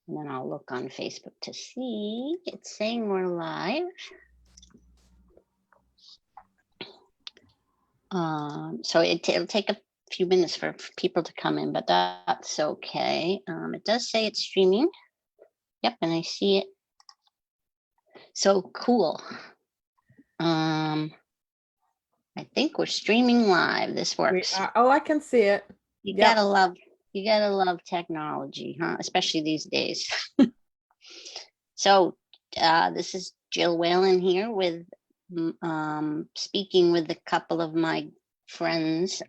And then I'll look on Facebook to see. It's saying we're live. So it'll take a few minutes for people to come in, but that's okay. It does say it's streaming. Yep, and I see it. So cool. I think we're streaming live. This works. Oh, I can see it. You gotta love technology, huh? Especially these days. So this is Jill Whalen here with speaking with a couple of my friends.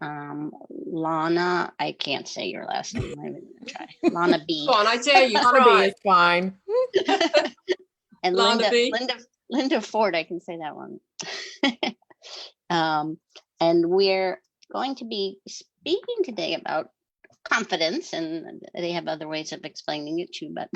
Lana, I can't say your last name. I'm gonna try. Lana B. Go on, I dare you. Lana B is fine. And Lana B. Linda Ford, I can say that one. And we're going to be speaking today about confidence, and they have other ways of explaining it too, but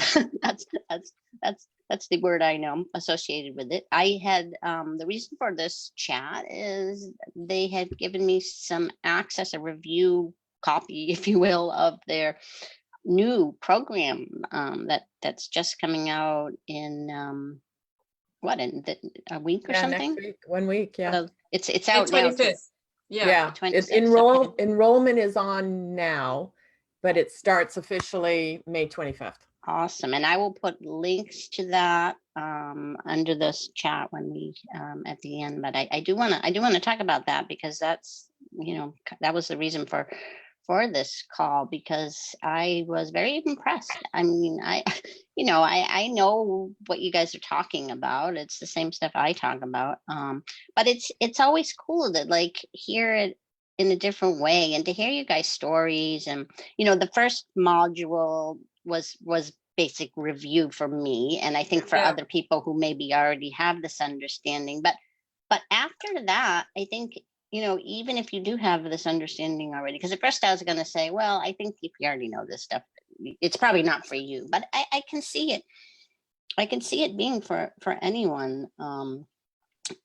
that's the word I know associated with it. I had the reason for this chat is they had given me some access, a review copy, if you will, of their new program that's just coming out in a week or something? Next week, 1 week, yeah. It's out now. 25th. Yeah. Enrollment is on now, but it starts officially May 25th. Awesome. And I will put links to that under this chat when we at the end. But I do want to talk about that because that's, that was the reason for this call, because I was very impressed. I mean, I know what you guys are talking about. It's the same stuff I talk about. But it's always cool to like hear it in a different way and to hear you guys' stories. And, the first module was basic review for me. And I think for other people who maybe already have this understanding, but after that, I think, even if you do have this understanding already, because at first I was going to say, well, I think if you already know this stuff, it's probably not for you, but I can see it. I can see it being for anyone,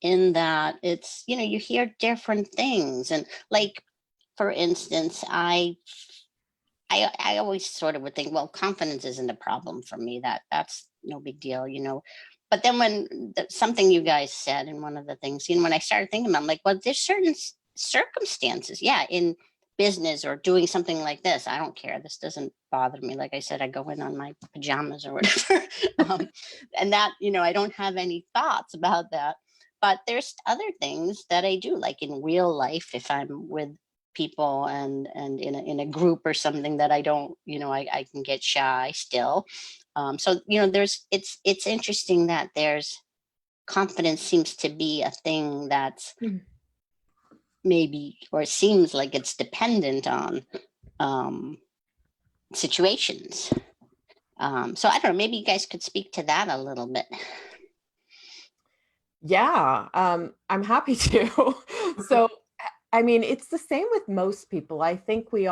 in that it's, you hear different things. And like, for instance, I always sort of would think, well, confidence isn't a problem for me. That's no big deal, But then when something you guys said, and one of the things, when I started thinking about it, I'm like, well, there's certain circumstances, in business or doing something like this, I don't care. This doesn't bother me. Like I said, I go in on my pajamas or whatever. And that, I don't have any thoughts about that. But there's other things that I do, like in real life, if I'm with people and in a group or something that I don't, I can get shy still. So, it's interesting that there's confidence seems to be a thing that's maybe, or seems like it's dependent on situations. So I don't know, maybe you guys could speak to that a little bit. Yeah, I'm happy to. So, I mean, it's the same with most people. I think we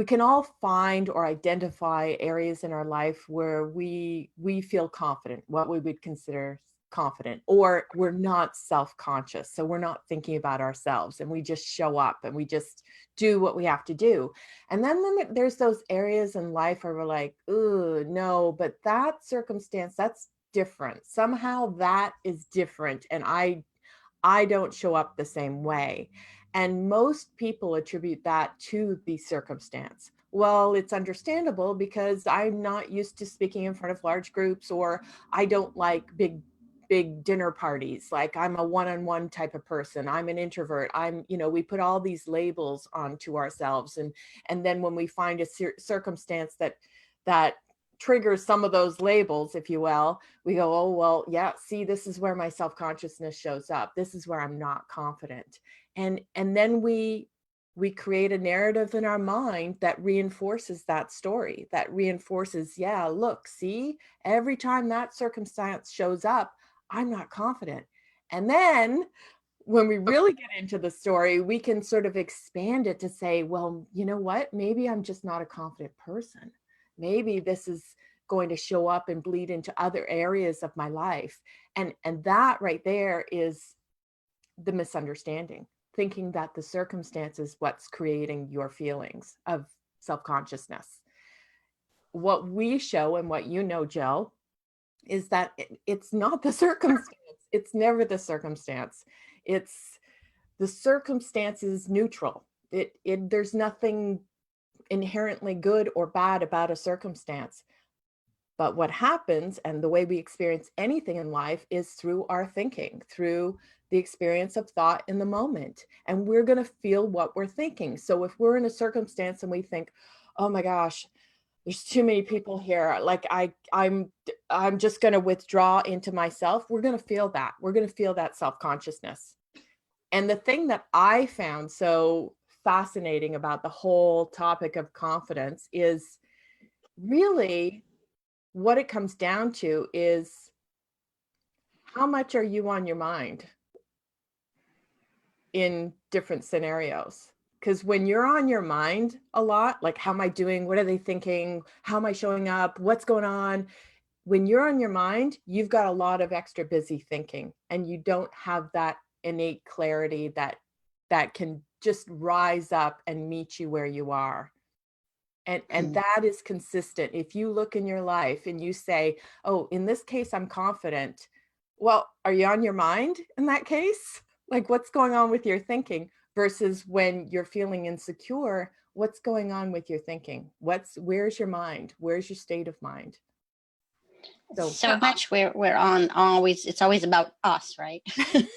can all find or identify areas in our life where we feel confident, what we would consider confident, or we're not self-conscious. So we're not thinking about ourselves and we just show up and we just do what we have to do. And then there's those areas in life where we're like, ooh, no, but that circumstance, that's different. Somehow that is different. And I don't show up the same way. And most people attribute that to the circumstance. Well, it's understandable because I'm not used to speaking in front of large groups, or I don't like big dinner parties. Like I'm a one-on-one type of person. I'm an introvert. We put all these labels onto ourselves. And then when we find a circumstance that triggers some of those labels, if you will, we go, oh, well, yeah, see, this is where my self-consciousness shows up. This is where I'm not confident. And then we create a narrative in our mind that reinforces that story, that reinforces, yeah, look, see, every time that circumstance shows up, I'm not confident. And then when we really get into the story, we can sort of expand it to say, well, you know what, maybe I'm just not a confident person. Maybe this is going to show up and bleed into other areas of my life. And that right there is the misunderstanding, thinking that the circumstance is what's creating your feelings of self-consciousness. what we show and what you know, Jill, is that it's not the circumstance. It's never the circumstance. It's the circumstance is neutral. There's nothing inherently good or bad about a circumstance. But what happens, and the way we experience anything in life, is through our thinking, through the experience of thought in the moment. And we're going to feel what we're thinking. So if we're in a circumstance and we think, oh my gosh, there's too many people here, like I'm just going to withdraw into myself, we're going to feel that. We're going to feel that self-consciousness. And the thing that I found so fascinating about the whole topic of confidence is really what it comes down to is, how much are you on your mind in different scenarios? Because when you're on your mind a lot, like, how am I doing? What are they thinking? How am I showing up? What's going on? When you're on your mind, you've got a lot of extra busy thinking, and you don't have that innate clarity that can just rise up and meet you where you are. And that is consistent. If you look in your life and you say, oh, in this case, I'm confident. Well, are you on your mind in that case? Like, what's going on with your thinking? Versus when you're feeling insecure, what's going on with your thinking? Where's your mind? Where's your state of mind? So much we're on always, it's always about us, right?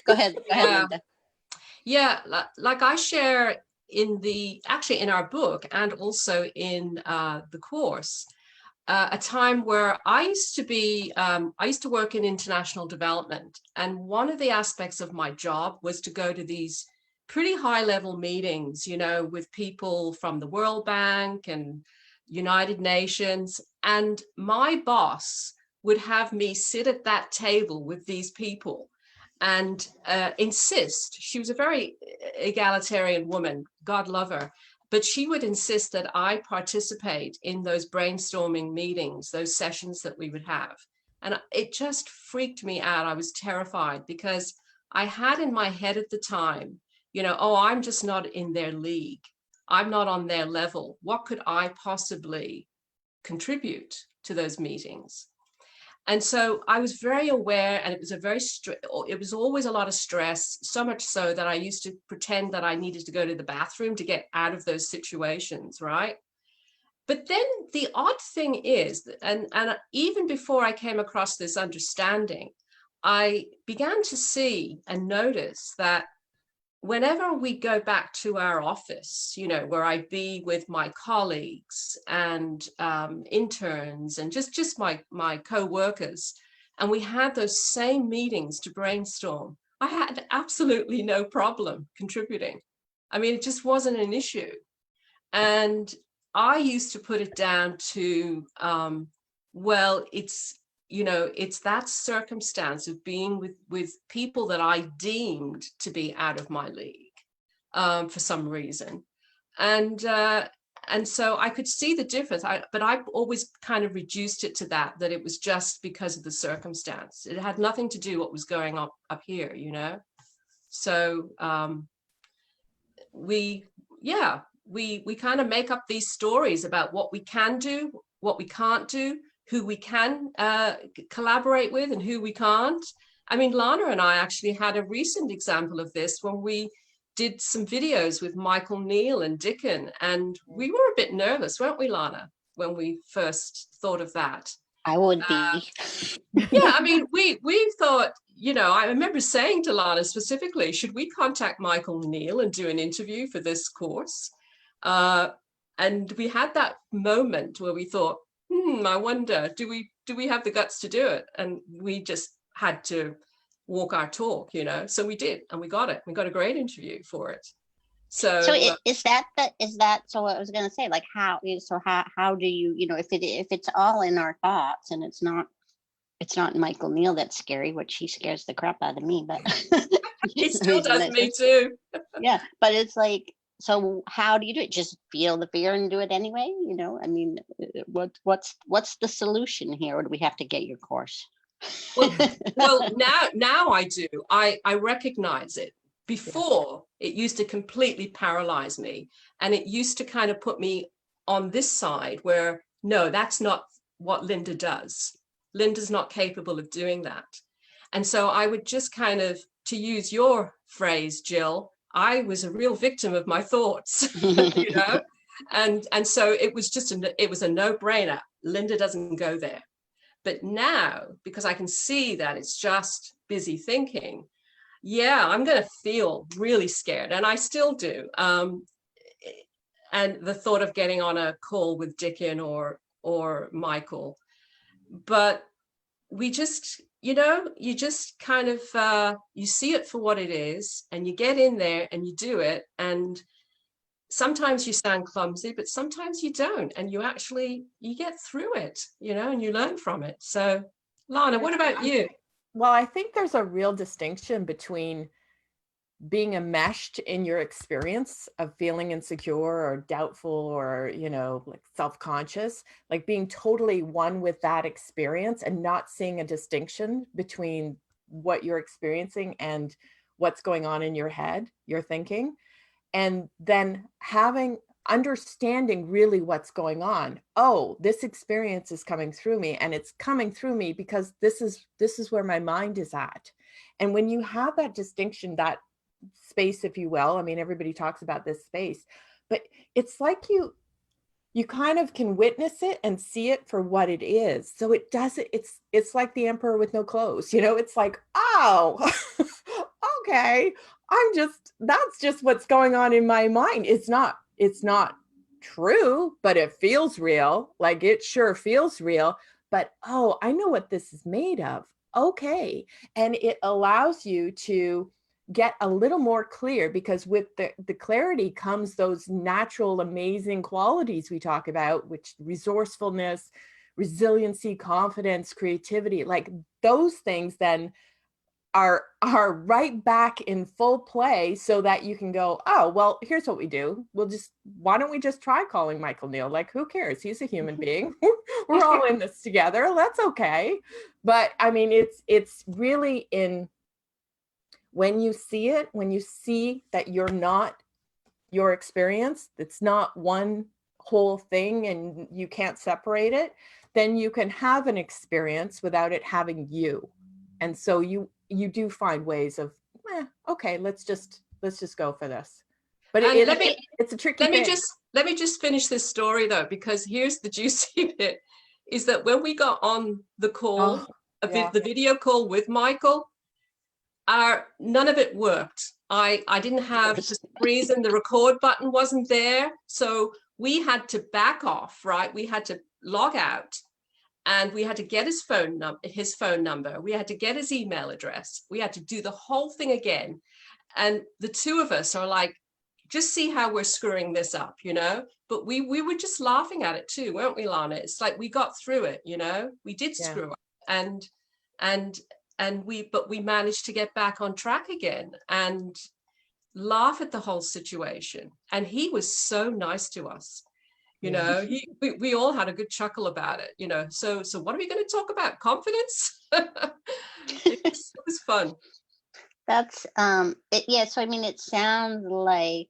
Go ahead, Linda. Yeah, like I share actually in our book, and also in the course, a time where I used to work in international development, and one of the aspects of my job was to go to these pretty high level meetings, with people from the World Bank and United Nations, and my boss would have me sit at that table with these people and insist. She was a very egalitarian woman, God love her, but she would insist that I participate in those brainstorming meetings, those sessions that we would have. And it just freaked me out. I was terrified, because I had in my head at the time, oh, I'm just not in their league. I'm not on their level. What could I possibly contribute to those meetings? And so I was very aware, and it was always a lot of stress, so much so that I used to pretend that I needed to go to the bathroom to get out of those situations, right? But then the odd thing is, and even before I came across this understanding, I began to see and notice that whenever we go back to our office, where I'd be with my colleagues and interns and just my co-workers, and we had those same meetings to brainstorm, I had absolutely no problem contributing. I mean, it just wasn't an issue. And I used to put it down to, well, it's that circumstance of being with people that I deemed to be out of my league for some reason. And so I could see the difference, but I've always kind of reduced it to that it was just because of the circumstance. It had nothing to do what was going on up here, So we kind of make up these stories about what we can do, what we can't do, who we can collaborate with and who we can't. I mean, Lana and I actually had a recent example of this when we did some videos with Michael Neal and Dickon, and we were a bit nervous, weren't we, Lana, when we first thought of that? I would be. Yeah, I mean, we thought, I remember saying to Lana specifically, should we contact Michael Neal and do an interview for this course? And we had that moment where we thought, I wonder, do we have the guts to do it? And we just had to walk our talk, So we did, and we got it. We got a great interview for it. So is that so what I was going to say, like, how do you, if it's all in our thoughts, and it's not Michael Neal that's scary, which he scares the crap out of me, but he still does me too. Yeah, but it's like, so how do you do it? Just feel the fear and do it anyway? I mean, what's the solution here? Or do we have to get your course? Well, now I do. I recognize it. Before, it used to completely paralyze me, and it used to kind of put me on this side where no, that's not what Linda does. Linda's not capable of doing that. And so I would just kind of, to use your phrase, Jill, I was a real victim of my thoughts, you know? And so it was just, it was a no-brainer. Linda doesn't go there. But now, because I can see that it's just busy thinking, yeah, I'm going to feel really scared. And I still do. And the thought of getting on a call with Dickon or Michael, but we just, you know, you just kind of, you see it for what it is, and you get in there and you do it. And sometimes you sound clumsy, but sometimes you don't. And you actually, you get through it, you know, and you learn from it. So Lana, what about you? Well, I think there's a real distinction between being enmeshed in your experience of feeling insecure or doubtful or, you know, like self-conscious, like being totally one with that experience and not seeing a distinction between what you're experiencing and what's going on in your head, your thinking, and then understanding really what's going on. Oh, this experience is coming through me, and it's coming through me because this is where my mind is at. And when you have that distinction, that space, if you will, I mean, everybody talks about this space, but it's like you kind of can witness it and see it for what it is. So it doesn't, it's like the emperor with no clothes, you know, it's like, oh, okay, that's just what's going on in my mind. It's not true, but it feels real. Like it sure feels real, but oh, I know what this is made of. Okay. And it allows you to get a little more clear, because with the clarity comes those natural, amazing qualities we talk about, which resourcefulness, resiliency, confidence, creativity, like those things then are right back in full play, so that you can go, oh, well, here's what we do. Why don't we just try calling Michael Neal? Like, who cares? He's a human being. We're all in this together. That's okay. But I mean, it's really in, when you see it, when you see that you're not your experience, it's not one whole thing and you can't separate it, then you can have an experience without it having you. And so you do find ways of, okay, let's just go for this. But it's a tricky thing. Let me just finish this story though, because here's the juicy bit, is that when we got on the call, the video call with Michael, none of it worked. I didn't have, for some reason, the record button wasn't there. So we had to back off, right? We had to log out, and we had to get his phone number. We had to get his email address. We had to do the whole thing again. And the two of us are like, just see how we're screwing this up, you know? But we were just laughing at it too, weren't we, Lana? It's like we got through it, you know? We did screw up. But we managed to get back on track again and laugh at the whole situation. And he was so nice to us, you know. We all had a good chuckle about it, you know. So what are we going to talk about? Confidence? it was fun. That's it. Yeah. So I mean, it sounds like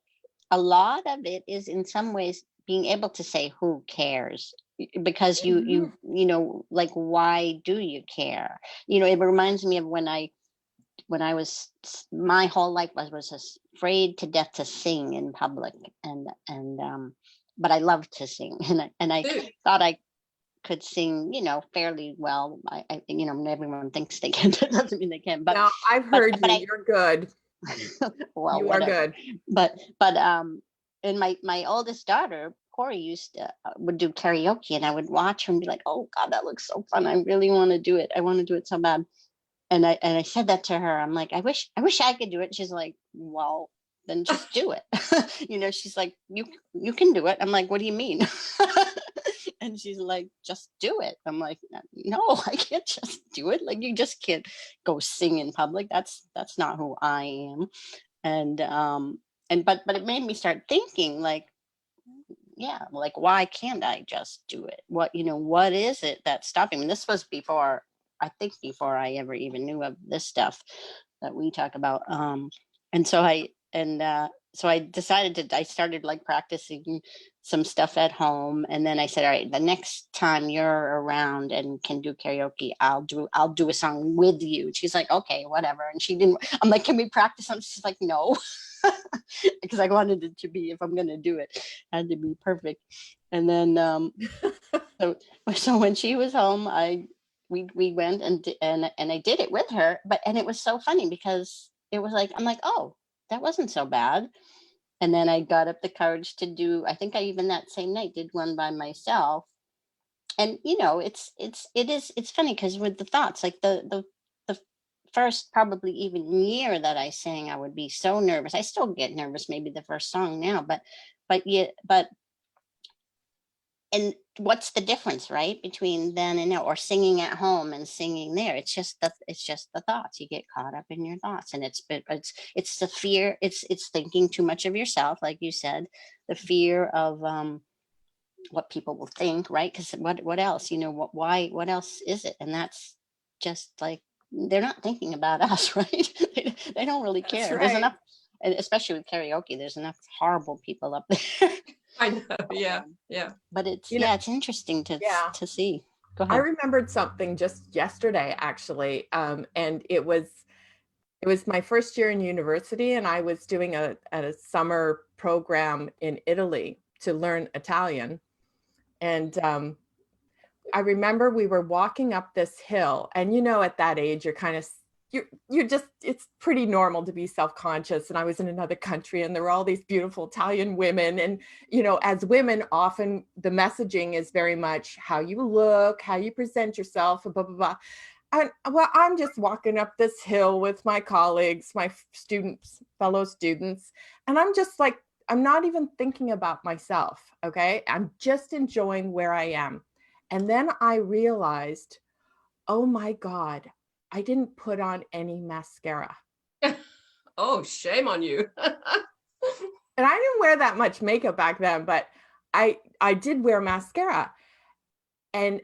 a lot of it is in some ways being able to say, who cares? Because you know, like, why do you care? You know, it reminds me of when I was, my whole life was afraid to death to sing in public, and but I loved to sing, and I thought I could sing, you know, fairly well. I you know, everyone thinks they can. That doesn't mean they can. But no, I've heard you're good. Well, you are good. But and my oldest daughter Corey would do karaoke, and I would watch her and be like, oh God, that looks so fun. I really want to do it. I want to do it so bad. And I said that to her. I'm like, I wish I could do it. She's like, well, then just do it. You know, she's like, you can do it. I'm like, what do you mean? And she's like, just do it. I'm like, no, I can't just do it. Like, you just can't go sing in public. That's not who I am. And but it made me start thinking, like, yeah, like, why can't I just do it? What is it that's stopping me? This was before I ever even knew of this stuff that we talk about. And so so I started like practicing some stuff at home, and then I said, all right, the next time you're around and can do karaoke, I'll do a song with you. She's like, okay, whatever. And she didn't, I'm like, can we practice something? She's like, no, because I wanted it to be, if I'm going to do it, it had to be perfect. And then, so when she was home, we went and I did it with her, and it was so funny because it was like, I'm like, oh, that wasn't so bad. And then I got up the courage to do, I think I even that same night did one by myself. And it's funny because with the thoughts, like the first probably even year that I sang, I would be so nervous. I still get nervous, maybe the first song now, but and what's the difference, right, between then and now, or singing at home and singing there? It's just the thoughts. You get caught up in your thoughts, and it's the fear. It's thinking too much of yourself, like you said, the fear of what people will think, right? Because what else? What else is it? And that's just like, they're not thinking about us, right? They don't really care. That's right. There's enough, and especially with karaoke, there's enough horrible people up there. I know. Yeah. Yeah. But it's it's interesting to see. Go ahead. I remembered something just yesterday, actually, and it was my first year in university, and I was doing a summer program in Italy to learn Italian. And I remember we were walking up this hill, and at that age, you're kind of you're just, it's pretty normal to be self-conscious. And I was in another country, and there were all these beautiful Italian women. And, as women, often the messaging is very much how you look, how you present yourself, blah, blah, blah. And well, I'm just walking up this hill with my colleagues, my fellow students. And I'm just like, I'm not even thinking about myself. Okay. I'm just enjoying where I am. And then I realized, oh my God, I didn't put on any mascara. Oh, shame on you. And I didn't wear that much makeup back then, but I did wear mascara. And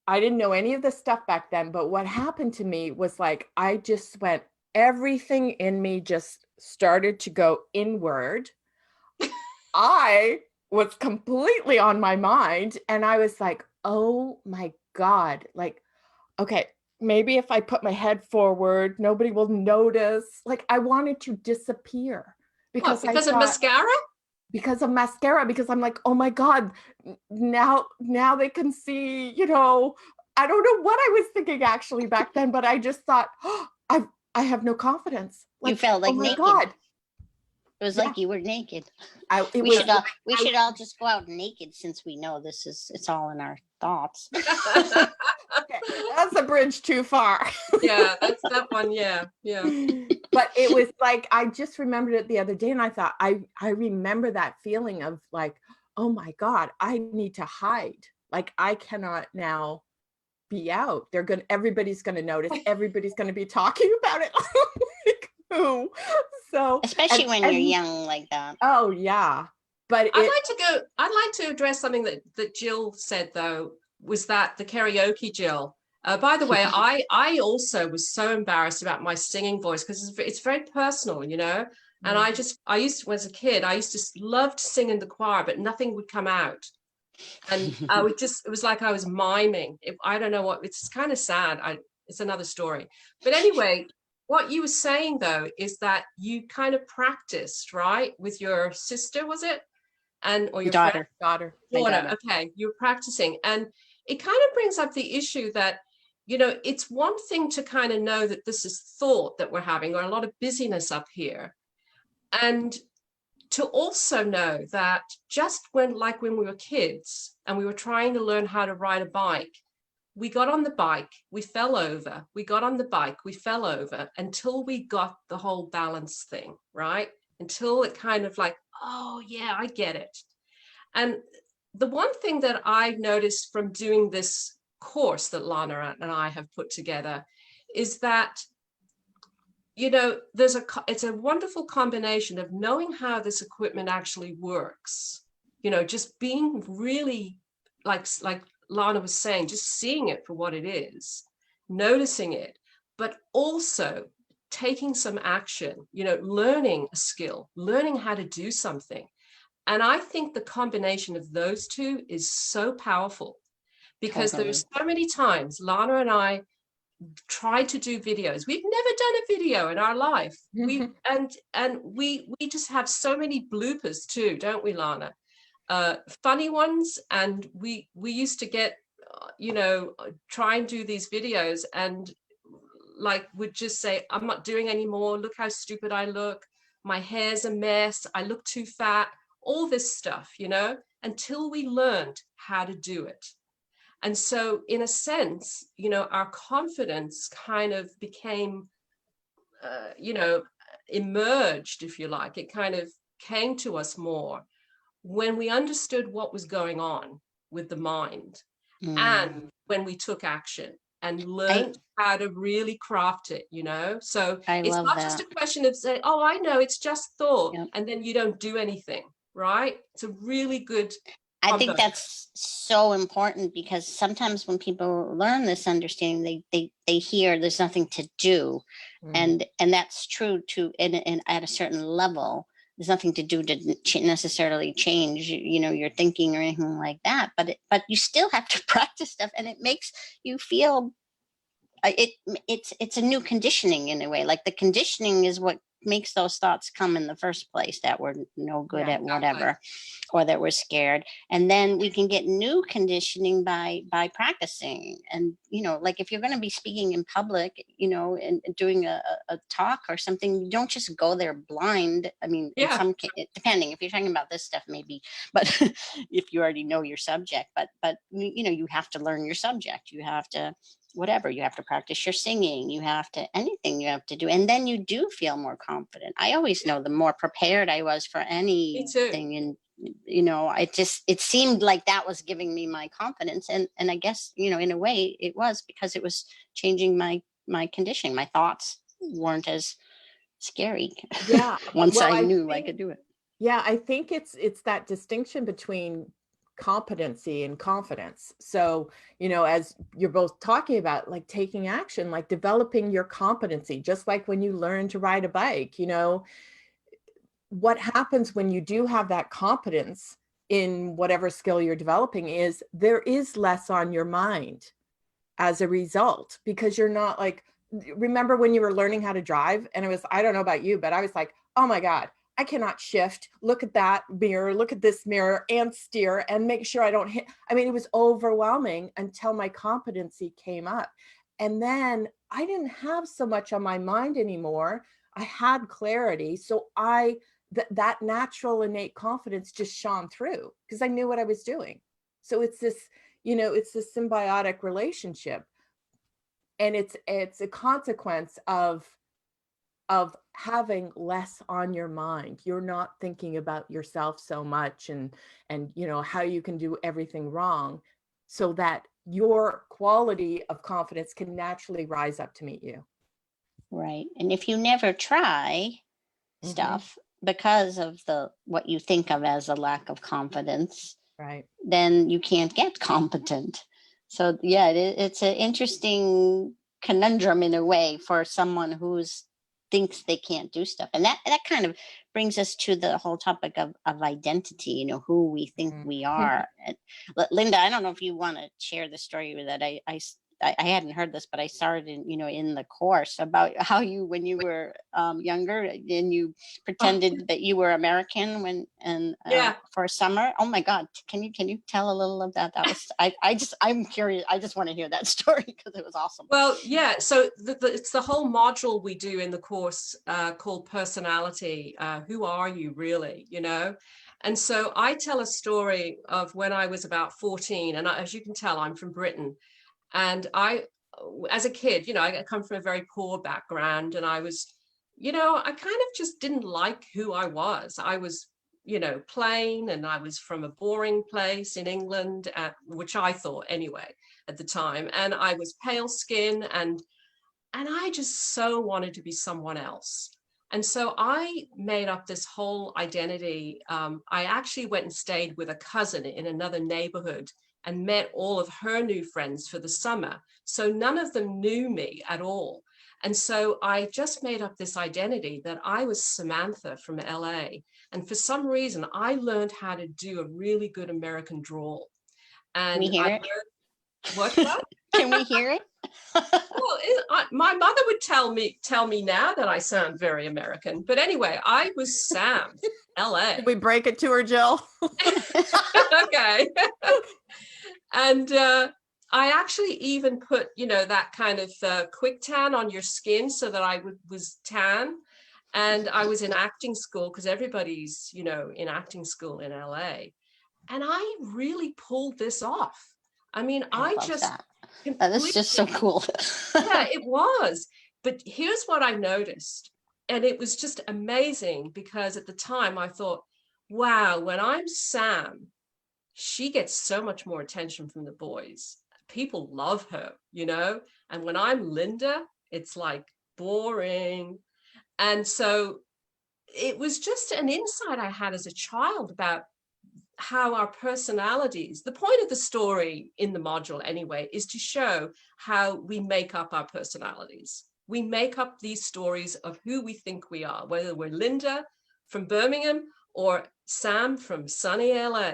I didn't know any of this stuff back then. But what happened to me was like, I just went, everything in me just started to go inward. I was completely on my mind. And I was like, oh my God, like, okay, maybe if I put my head forward, nobody will notice. Like, I wanted to disappear because of mascara? Because of mascara, because I'm like, oh my God, now they can see, I don't know what I was thinking actually back then, but I just thought, oh, I have no confidence. Like, you felt like oh my naked. God. It was like you were naked. We should all just go out naked, since we know it's all in our thoughts. Okay, that's a bridge too far. Yeah, that's that one. Yeah. But it was like, I just remembered it the other day, and I thought, I remember that feeling of like, oh my God, I need to hide. Like, I cannot now be out. Everybody's gonna notice. Everybody's gonna be talking about it. Like, who? So especially when you're young like that. Oh yeah. But I'd like to address something that Jill said, though, was that the karaoke, Jill. By the way, I also was so embarrassed about my singing voice, because it's very personal, And I used to, as a kid, I used to love to sing in the choir, but nothing would come out. And it was like I was miming. I don't know what, it's kind of sad. It's another story. But anyway, what you were saying, though, is that you kind of practiced, right? With your sister, was it? Or your daughter. Okay, you're practicing. And it kind of brings up the issue that, it's one thing to kind of know that this is thought that we're having, or a lot of busyness up here. And to also know that just when we were kids and we were trying to learn how to ride a bike, we got on the bike, we fell over, we got on the bike, we fell over, until we got the whole balance thing, right? Until it kind of like, oh yeah, I get it. And the one thing that I noticed from doing this course that Lana and I have put together is that, it's a wonderful combination of knowing how this equipment actually works, just being really, like Lana was saying, just seeing it for what it is, noticing it, but also taking some action, learning a skill, learning how to do something. And I think the combination of those two is so powerful, because there's Totally. so many times Lana and I tried to do videos. We've never done a video in our life. We just have so many bloopers too, don't we, Lana? Funny ones. And we used to get, try and do these videos, and like would just say, I'm not doing anymore. Look how stupid I look. My hair's a mess. I look too fat. All this stuff, until we learned how to do it. And so in a sense, our confidence kind of became, emerged, if you like. It kind of came to us more when we understood what was going on with the mind, and when we took action and I learned how to really craft it, So I it's love not just that. a question of saying, oh, I know, it's just thought, Yep. and then you don't do anything, right? It's a really good I combo. think that's so important, because sometimes when people learn this understanding, they hear there's nothing to do, and that's true to in at a certain level. There's nothing to do to necessarily change, your thinking or anything like that. But you still have to practice stuff, and it makes you feel it's a new conditioning in a way. Like the conditioning is what makes those thoughts come in the first place, that we're no good Yeah, at whatever, or that we're scared. And then we can get new conditioning by practicing. And like if you're going to be speaking in public, and doing a talk or something, you don't just go there blind. I mean, in Yeah. some depending if you're talking about this stuff, maybe, but if you already know your subject, but you have to learn your subject. You have to whatever, you have to practice your singing, you have to anything you have to do, and then you do feel more confident. I always know the more prepared I was for Me too. anything, and it seemed like that was giving me my confidence, and I guess in a way it was, because it was changing my conditioning. My thoughts weren't as scary yeah. once Well, I I knew I think could do it. Yeah, I think it's that distinction between competency and confidence. So, as you're both talking about, like taking action, like developing your competency, just like when you learn to ride a bike, what happens when you do have that competence in whatever skill you're developing is there is less on your mind as a result, because you're not like, remember when you were learning how to drive, and I don't know about you, but I was like, oh my God, I cannot shift, look at that mirror, look at this mirror, and steer and make sure I don't hit. I mean, it was overwhelming until my competency came up. And then I didn't have so much on my mind anymore. I had clarity. So that natural innate confidence just shone through because I knew what I was doing. So it's this symbiotic relationship, and it's a consequence of having less on your mind. You're not thinking about yourself so much, and how you can do everything wrong, so that your quality of confidence can naturally rise up to meet you. Right. And if you never try stuff because of what you think of as a lack of confidence, Right. then you can't get competent. So yeah, it's an interesting conundrum in a way for someone who's thinks they can't do stuff. And that kind of brings us to the whole topic of identity, who we think we are. And Linda, I don't know if you want to share the story that I hadn't heard this, but I started in the course about how you, when you were younger, and you pretended that you were American Yeah. for a summer. Oh my God. Can you tell a little of that? That was, I'm curious. I just want to hear that story because it was awesome. Well, yeah. So it's the whole module we do in the course called personality. Who are you really, And so I tell a story of when I was about 14, and as you can tell, I'm from Britain. And as a kid, I come from a very poor background, and I was, I kind of just didn't like who I was. I was, plain, and I was from a boring place in England, which I thought anyway at the time. And I was pale skin, and I just so wanted to be someone else. And so I made up this whole identity. I actually went and stayed with a cousin in another neighborhood and met all of her new friends for the summer. So none of them knew me at all. And so I just made up this identity that I was Samantha from LA. And for some reason, I learned how to do a really good American drawl. Can we And hear I it? learned what? Can we hear it? Well, my mother would tell me now that I sound very American. But anyway, I was Sam, LA. Did we break it to her, Jill? Okay. And I actually even put, that kind of quick tan on your skin so that I was tan. And I was in acting school because everybody's, in acting school in LA. And I really pulled this off. I mean, I love just that. That is just so cool. yeah, it was. But here's what I noticed. And it was just amazing because at the time I thought, wow, when I'm Sam, she gets so much more attention from the boys. People love her, And when I'm Linda, it's like boring. And so it was just an insight I had as a child about how our personalities, the point of the story in the module anyway, is to show how we make up our personalities. We make up these stories of who we think we are, whether we're Linda from Birmingham or Sam from sunny LA,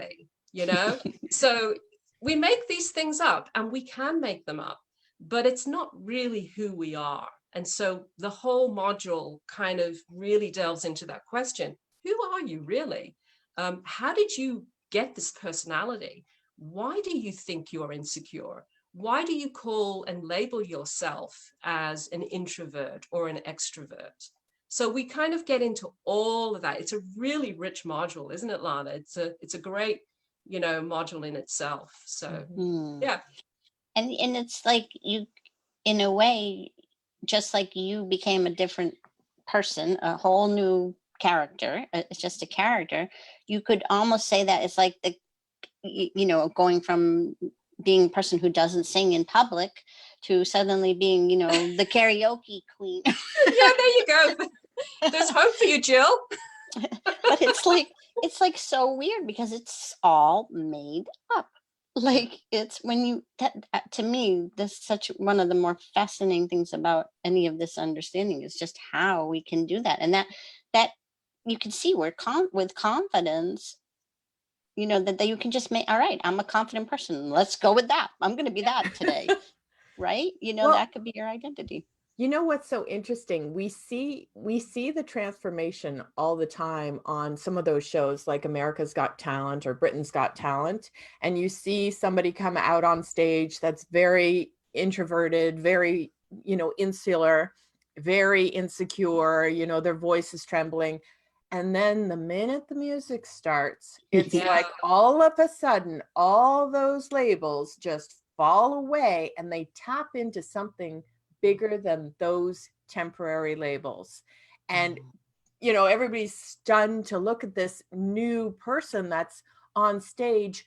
So we make these things up, and we can make them up, but it's not really who we are. And so the whole module kind of really delves into that question. Who are you really? How did you get this personality? Why do you think you're insecure? Why do you call and label yourself as an introvert or an extrovert? So we kind of get into all of that. It's a really rich module, isn't it, Lana? It's a great, module in itself. So yeah. And it's like you, in a way, just like you became a different person, a whole new character. It's just a character. You could almost say that it's like going from being a person who doesn't sing in public to suddenly being, the karaoke queen. Yeah, there you go. There's hope for you, Jill. But it's like so weird because it's all made up. Like it's when you to me, that's such one of the more fascinating things about any of this understanding is just how we can do that, and that you can see we're with confidence, that you can just make, all right, I'm a confident person, let's go with that, I'm going to be that today. Right? Well, that could be your identity. You know what's so interesting? We see the transformation all the time on some of those shows like America's Got Talent or Britain's Got Talent. And you see somebody come out on stage that's very introverted, very, insular, very insecure, their voice is trembling. And then the minute the music starts, it's like all of a sudden, all those labels just fall away and they tap into something bigger than those temporary labels. And, everybody's stunned to look at this new person that's on stage,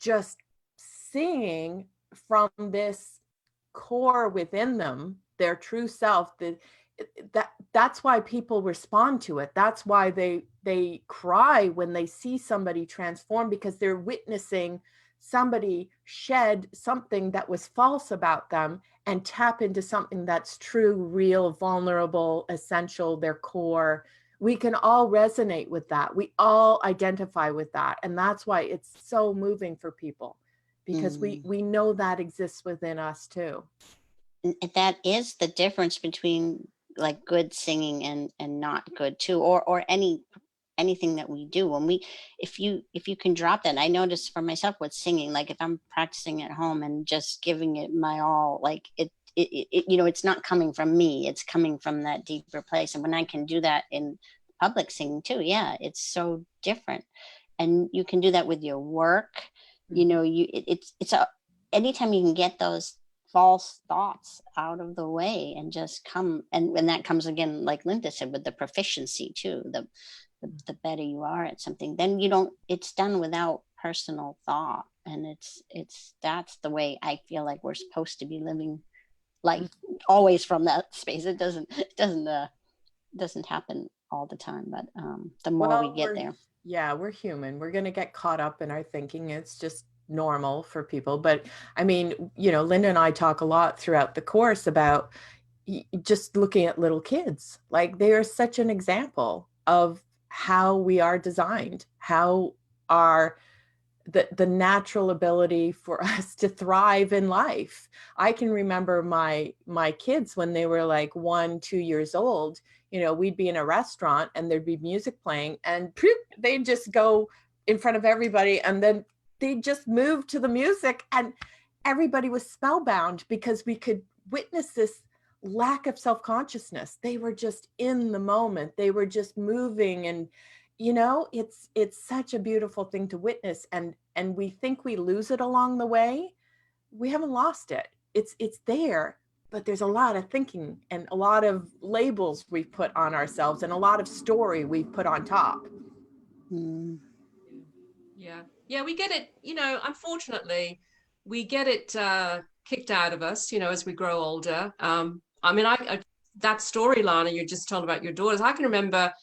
just singing from this core within them, their true self. That's why people respond to it. That's why they cry when they see somebody transform, because they're witnessing somebody shed something that was false about them and tap into something that's true, real, vulnerable, essential, their core. We can all resonate with that. We all identify with that. And that's why it's so moving for people, because we know that exists within us too. And that is the difference between like good singing and not good too, or anything that we do. When if you can drop that, I notice for myself with singing, like if I'm practicing at home and just giving it my all, like it it's not coming from me, it's coming from that deeper place. And when I can do that in public singing too, it's so different. And you can do that with your work. It's anytime you can get those false thoughts out of the way and just come, and when that comes again, like Linda said, with the proficiency too, the better you are at something, then it's done without personal thought. And that's the way I feel like we're supposed to be living life, always from that space. It doesn't happen all the time, but the more we get there. Yeah, we're human. We're going to get caught up in our thinking. It's just normal for people. But I mean, Linda and I talk a lot throughout the course about, just looking at little kids, like they are such an example of how we are designed, how our the natural ability for us to thrive in life. I can remember my kids when they were like 1, 2 years old. We'd be in a restaurant and there'd be music playing, and they'd just go in front of everybody, and then they'd just move to the music, and everybody was spellbound because we could witness this lack of self-consciousness. They were just in the moment. They were just moving, and it's such a beautiful thing to witness, and we think we lose it along the way. We haven't lost it. It's there, but there's a lot of thinking and a lot of labels we've put on ourselves and a lot of story we've put on top. Mm. Yeah, we get it, unfortunately, we get it kicked out of us, as we grow older. I mean, that story, Lana, you just told about your daughters. I can remember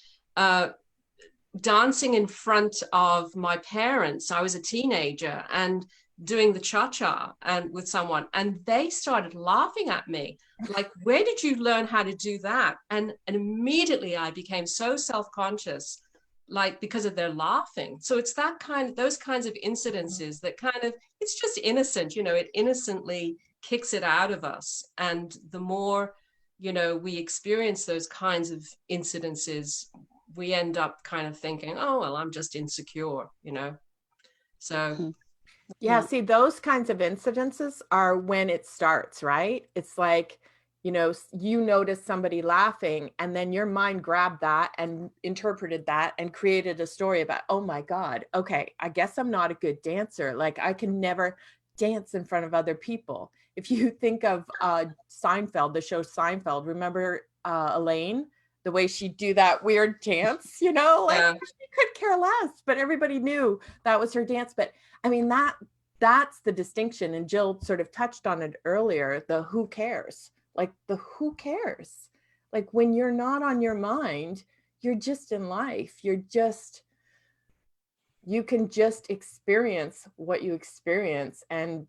dancing in front of my parents. I was a teenager and doing the cha-cha and with someone, and they started laughing at me like, where did you learn how to do that? And immediately I became so self-conscious, like, because of their laughing. So it's those kinds of incidences that kind of, it's just innocent, it innocently kicks it out of us. And the more we experience those kinds of incidences, we end up kind of thinking, oh, well, I'm just insecure, So Yeah, see, those kinds of incidences are when it starts, right? It's like, you notice somebody laughing, and then your mind grabbed that and interpreted that and created a story about, oh my God, okay, I guess I'm not a good dancer. Like, I can never dance in front of other people. If you think of Seinfeld, the show Seinfeld, remember Elaine, the way she'd do that weird dance, like yeah. she could care less, but everybody knew that was her dance. But I mean, that's the distinction. And Jill sort of touched on it earlier, the who cares, like the who cares. Like when you're not on your mind, you're just in life. You can just experience what you experience, and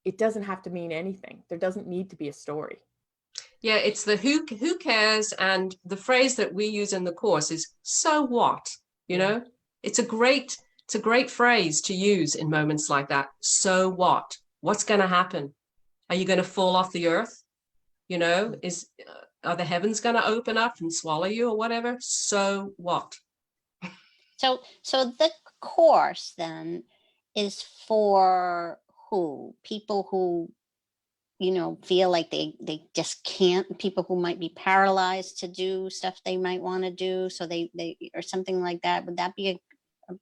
it doesn't have to mean anything. There doesn't need to be a story. Yeah, it's the who cares, and the phrase that we use in the course is "so what?" It's a great phrase to use in moments like that. So what? What's going to happen? Are you going to fall off the earth? Are the heavens going to open up and swallow you or whatever? So what? So the course then is for who? People who feel like they just can't, people who might be paralyzed to do stuff they might want to do, so they or something like that. Would that be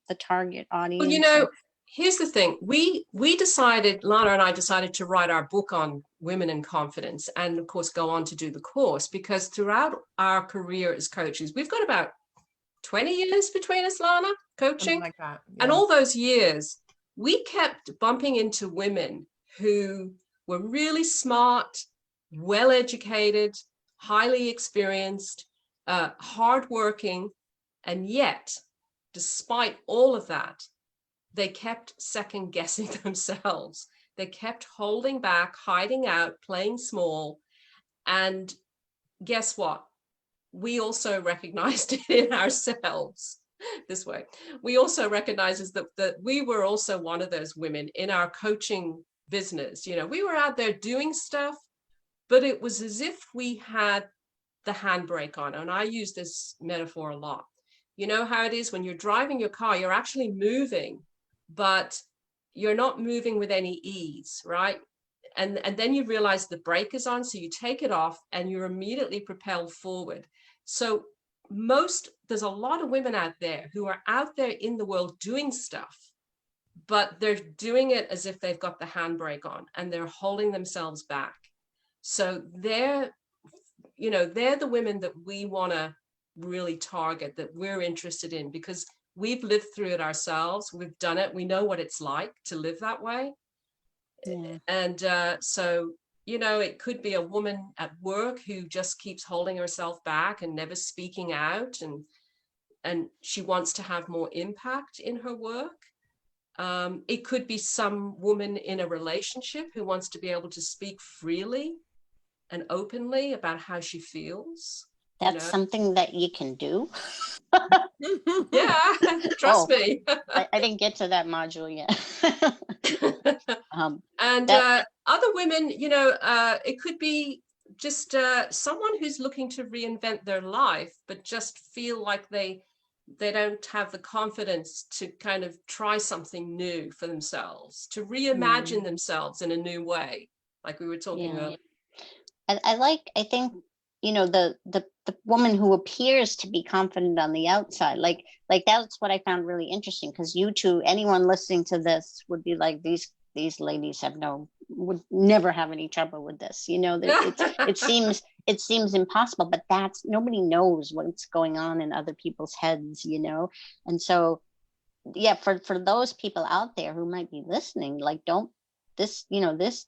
the target audience? Well, here's the thing. We decided, Lana and I decided to write our book on women and confidence, and of course go on to do the course, because throughout our career as coaches, we've got about 20 years between us, Lana, coaching. Something like that. Yeah. And all those years, we kept bumping into women who were really smart, well-educated, highly experienced, hardworking, and yet, despite all of that, they kept second guessing themselves. They kept holding back, hiding out, playing small. And guess what? We also recognized it in ourselves this way. We also recognized that we were also one of those women in our coaching business. We were out there doing stuff, but it was as if we had the handbrake on. And I use this metaphor a lot. You know how it is when you're driving your car, you're actually moving, but you're not moving with any ease, right? And then you realize the brake is on, so you take it off and you're immediately propelled forward. So there's a lot of women out there who are out there in the world doing stuff, but they're doing it as if they've got the handbrake on and they're holding themselves back. So they're the women that we want to really target, that we're interested in, because we've lived through it ourselves. We've done it. We know what it's like to live that way. Yeah. And so, it could be a woman at work who just keeps holding herself back and never speaking out, and she wants to have more impact in her work. It could be some woman in a relationship who wants to be able to speak freely and openly about how she feels. That's something that you can do. Yeah, trust me. I didn't get to that module yet. And other women, it could be just someone who's looking to reinvent their life, but just feel like they don't have the confidence to kind of try something new for themselves, to reimagine themselves in a new way, like we were talking earlier. I think, the woman who appears to be confident on the outside, like that's what I found really interesting, because you two, anyone listening to this would be like, these ladies would never have any trouble with this. It seems impossible, but nobody knows what's going on in other people's heads, and so, yeah, for those people out there who might be listening, like, don't this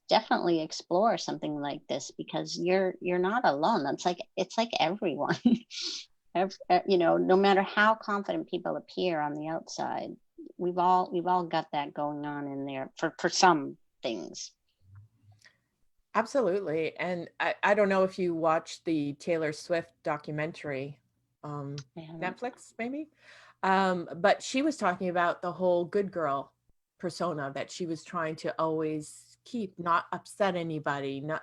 definitely explore something like this, because you're not alone. It's like everyone. No matter how confident people appear on the outside, we've all got that going on in there for some things. Absolutely. And I don't know if you watched the Taylor Swift documentary, Netflix maybe, but she was talking about the whole good girl persona that she was trying to always keep, not upset anybody, not,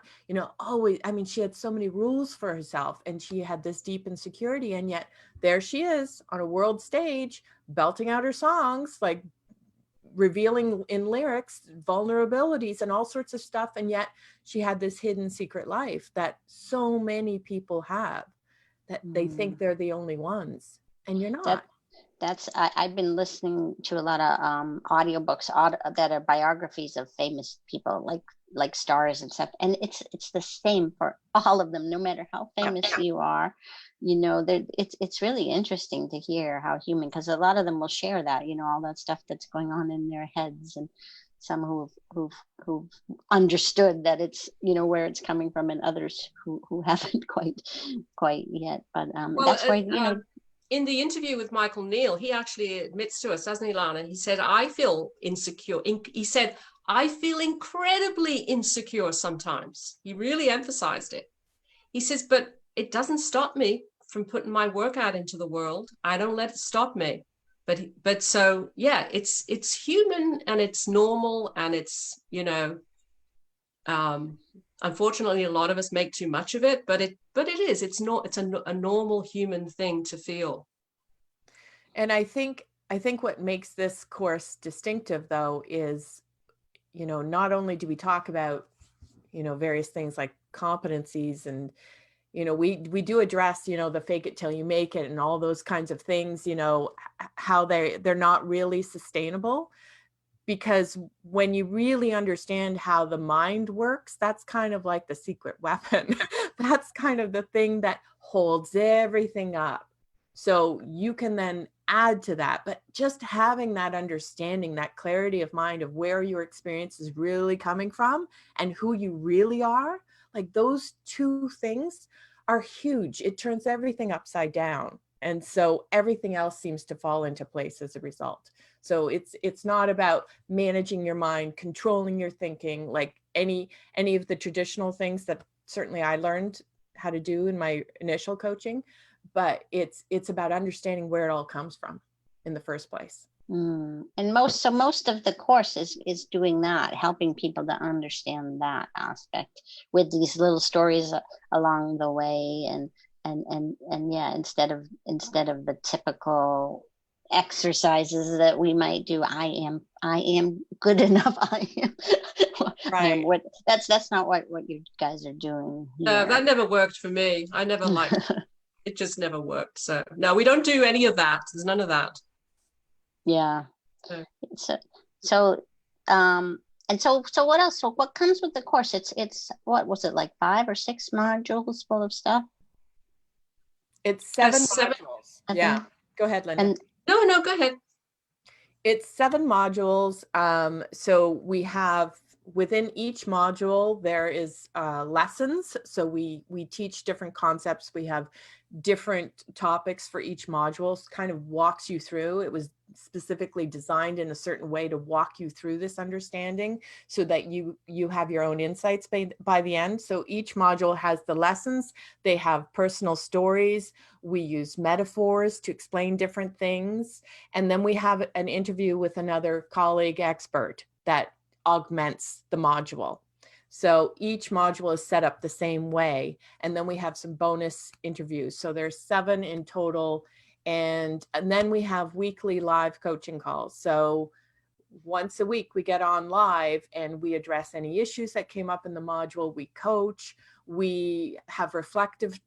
always. I mean, she had so many rules for herself, and she had this deep insecurity, and yet there she is on a world stage belting out her songs, like revealing in lyrics vulnerabilities and all sorts of stuff, and yet she had this hidden secret life that so many people have, that they think they're the only ones, and you're not. I've been listening to a lot of audiobooks that are biographies of famous people, like stars and stuff, and it's the same for all of them, no matter how famous you are. It's really interesting to hear how human, because a lot of them will share that, all that stuff that's going on in their heads, and some who've understood that it's, where it's coming from, and others who haven't quite yet. But that's why, in the interview with Michael Neal, he actually admits to us, doesn't he, Lana? He said, I feel insecure. He said, I feel incredibly insecure sometimes. He really emphasized it. He says, but it doesn't stop me from putting my work out into the world. I don't let it stop me. But so, yeah, it's human, and it's normal, and it's, unfortunately, a lot of us make too much of it, but it's a normal human thing to feel. And I think what makes this course distinctive, though, is, not only do we talk about, various things like competencies, and, we do address, the fake it till you make it and all those kinds of things, how they're not really sustainable. Because when you really understand how the mind works, that's kind of like the secret weapon. That's kind of the thing that holds everything up. So you can then add to that, but just having that understanding, that clarity of mind of where your experience is really coming from and who you really are, like those two things are huge. It turns everything upside down. And so everything else seems to fall into place as a result. So it's not about managing your mind, controlling your thinking, like any of the traditional things that certainly I learned how to do in my initial coaching, but it's about understanding where it all comes from in the first place. And most of the course is doing that, helping people to understand that aspect with these little stories along the way, and yeah, instead of the typical exercises that we might do. I am good enough. Right. That's not what you guys are doing here. That never worked for me. I never liked it. Just never worked. So no, we don't do any of that. There's none of that. Yeah. So what else? So what comes with the course? It's what was it, like 5 or 6 modules full of stuff? It's 7 modules. Yeah. Go ahead, Linda. No, go ahead. It's 7 modules. So we have, within each module, there is lessons. So we teach different concepts. We have different topics for each module, kind of walks you through. It was specifically designed in a certain way to walk you through this understanding so that you have your own insights by the end. So each module has the lessons, they have personal stories, we use metaphors to explain different things, and then we have an interview with another colleague expert that augments the module. So each module is set up the same way, and then we have some bonus interviews. So there's 7 in total. And then we have weekly live coaching calls. So once a week we get on live and we address any issues that came up in the module. We coach, we have reflective.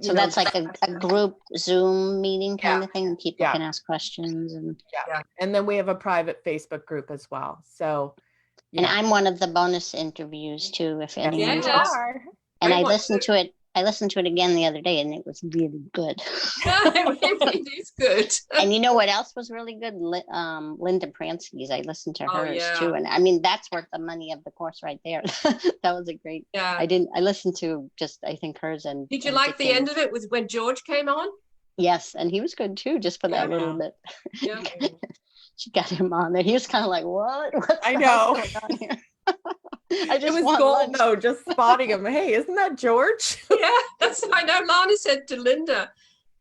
So that's like a group Zoom meeting kind of thing, and people Yeah. can ask questions. And Yeah. And then we have a private Facebook group as well. So and I'm one of the bonus interviews too, if anyone Yes. and I listened to it. I listened to it again the other day, and it was really good. It is good. And you know what else was really good? Linda Pransky's. I listened to hers too, and I mean that's worth the money of the course right there. That was a great. Yeah. I listened to just I think hers and. Did you like the end of it? Was when George came on? Yes, and he was good too, just for that little bit. Yeah. She got him on there. He was kind of like, "What? What's I know. going on here?" I just it was want gold lunch. though, just spotting him. Hey, isn't that George? Yeah, I know. Lana said to Linda,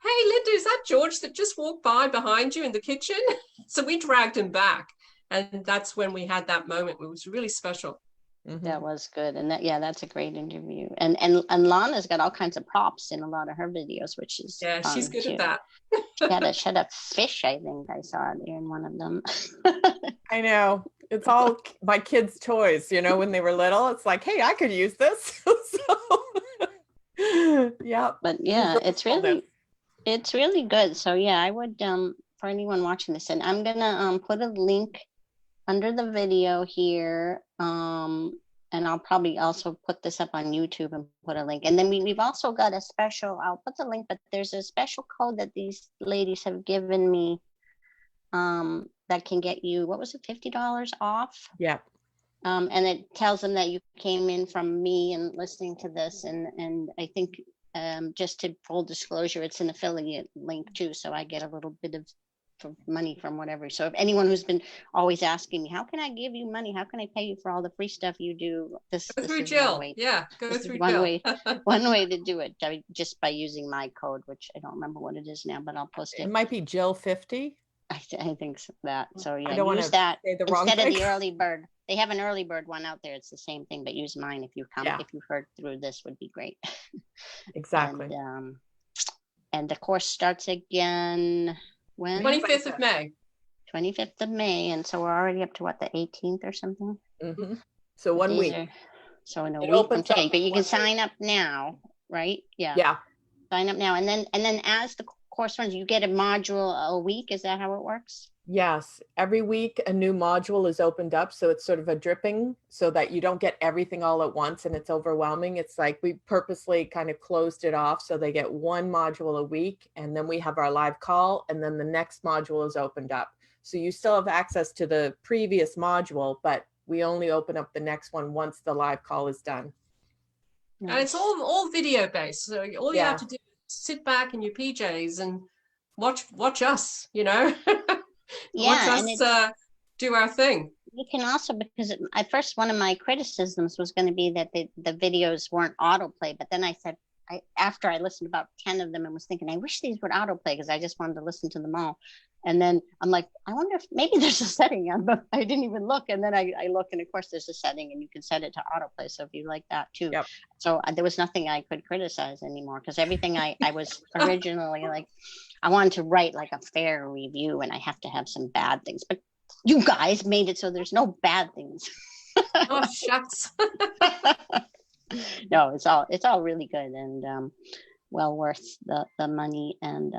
"Hey, Linda, is that George that just walked by behind you in the kitchen?" So we dragged him back, and that's when we had that moment. It was really special. That was good, and that's a great interview. And Lana's got all kinds of props in a lot of her videos, which is she's good too. at that. She had a fish, I think I saw it there in one of them. I know. It's all my kids' toys, when they were little. It's like, hey, I could use this. Yeah. But yeah, it's really good. So yeah, I would for anyone watching this, and I'm gonna put a link under the video here, and I'll probably also put this up on YouTube and put a link. And then we've also got a special, I'll put the link, but there's a special code that these ladies have given me that can get you, what was it, $50 off? Yeah. And it tells them that you came in from me and listening to this. And I think just to full disclosure, it's an affiliate link too. So I get a little bit of money from whatever. So if anyone who's been always asking me, how can I give you money? How can I pay you for all the free stuff you do? Go through Jill. Yeah, go through Jill. One way to do it, just by using my code, which I don't remember what it is now, but I'll post it. It might be Jill 50. I think so, that. So yeah, I don't use that instead of the early bird. They have an early bird one out there. It's the same thing, but use mine if you come. Yeah. If you heard through this, would be great. Exactly. And the course starts again when 25th of May. 25th of May, and so we're already up to what, the 18th or something. Mm-hmm. So 1 week. So in a week from today, but you can sign up now, right? Yeah. Yeah. Sign up now, and then as the course runs, you get a module a week. Is that how it works? Yes. Every week a new module is opened up. So it's sort of a dripping so that you don't get everything all at once and it's overwhelming. It's like we purposely kind of closed it off so they get one module a week, and then we have our live call, and then the next module is opened up. So you still have access to the previous module, but we only open up the next one once the live call is done. Nice. And it's all video based. So all you have to do is sit back in your PJs and watch us, watch us do our thing. You can also, because at first one of my criticisms was going to be that the videos weren't autoplay, but then I said, after I listened about 10 of them and was thinking, I wish these would autoplay because I just wanted to listen to them all. And then I'm like, I wonder if maybe there's a setting on, but I didn't even look. And then I look, and of course there's a setting, and you can set it to autoplay. So if you like that too. Yep. So there was nothing I could criticize anymore, because everything I was originally like, I wanted to write like a fair review, and I have to have some bad things. But you guys made it so there's no bad things. Oh, shucks. No, it's all really good, and well worth the money, and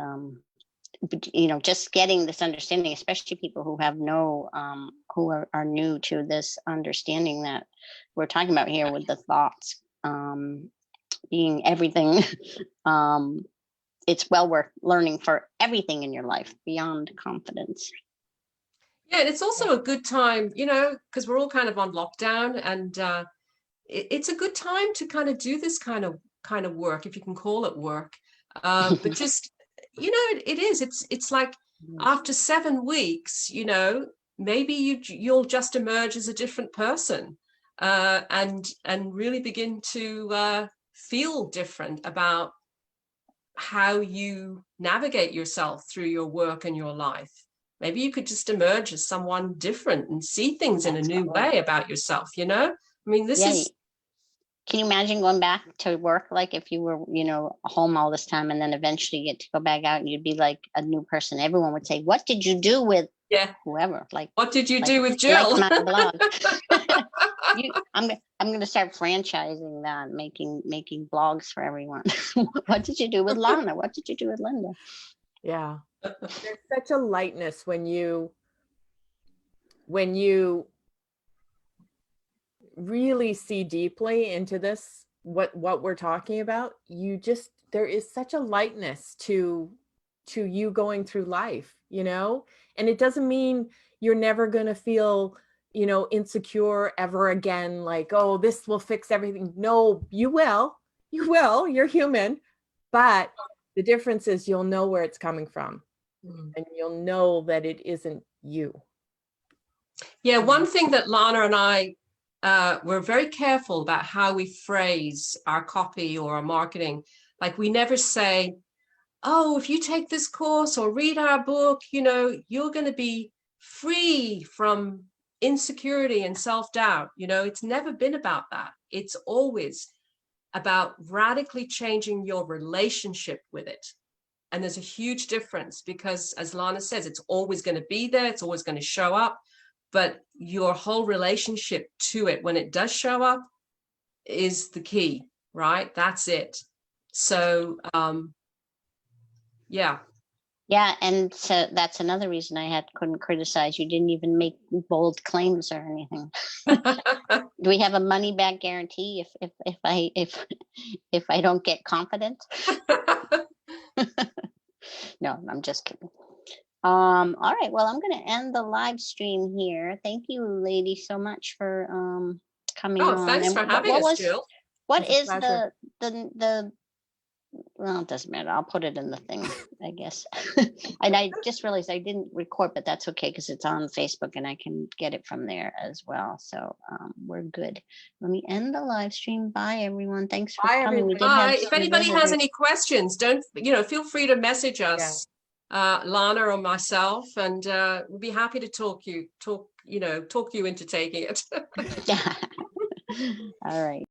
just getting this understanding, especially people who have who are new to this understanding that we're talking about here, with the thoughts being everything. It's well worth learning for everything in your life beyond confidence. Yeah, and it's also a good time, because we're all kind of on lockdown, and it's a good time to kind of do this kind of work, if you can call it work. But just, it is. It's like after 7 weeks, you know, maybe you'll just emerge as a different person, and really begin to feel different about how you navigate yourself through your work and your life. Maybe you could just emerge as someone different and see things in a new way about yourself, you know? I mean, this is... Can you imagine going back to work, like if you were, you know, home all this time and then eventually you get to go back out and you'd be like a new person. Everyone would say, what did you do with whoever? Like, what did you do with Jill? Like my blog. I'm going to start franchising that, making blogs for everyone. What did you do with Lana? What did you do with Linda? Yeah. There's such a lightness when you really see deeply into this, what we're talking about. There is such a lightness to you going through life, you know, and it doesn't mean you're never going to feel, you know, insecure ever again, like, oh, this will fix everything. No, you're human, but the difference is you'll know where it's coming from, and you'll know that it isn't you. Yeah, one thing that Lana and I we're very careful about how we phrase our copy or our marketing. Like, we never say, oh, if you take this course or read our book, you know, you're going to be free from insecurity and self-doubt. You know, it's never been about that. It's always about radically changing your relationship with it. And there's a huge difference, because as Lana says, it's always going to be there. It's always going to show up. But your whole relationship to it, when it does show up, is the key, right? That's it. So, yeah. Yeah, and so that's another reason I couldn't criticize. You didn't even make bold claims or anything. Do we have a money back guarantee if I don't get confident? No, I'm just kidding. All right, well, I'm going to end the live stream here. Thank you, ladies, so much for coming on. Thanks for having us, Jill. What is the well, it doesn't matter. I'll put it in the thing, I guess. And I just realized I didn't record, but that's okay because it's on Facebook and I can get it from there as well. So we're good. Let me end the live stream. Bye, everyone. Thanks for coming. Bye. If anybody has any questions, feel free to message us, Lana or myself, and we'll be happy to talk you into taking it. All right.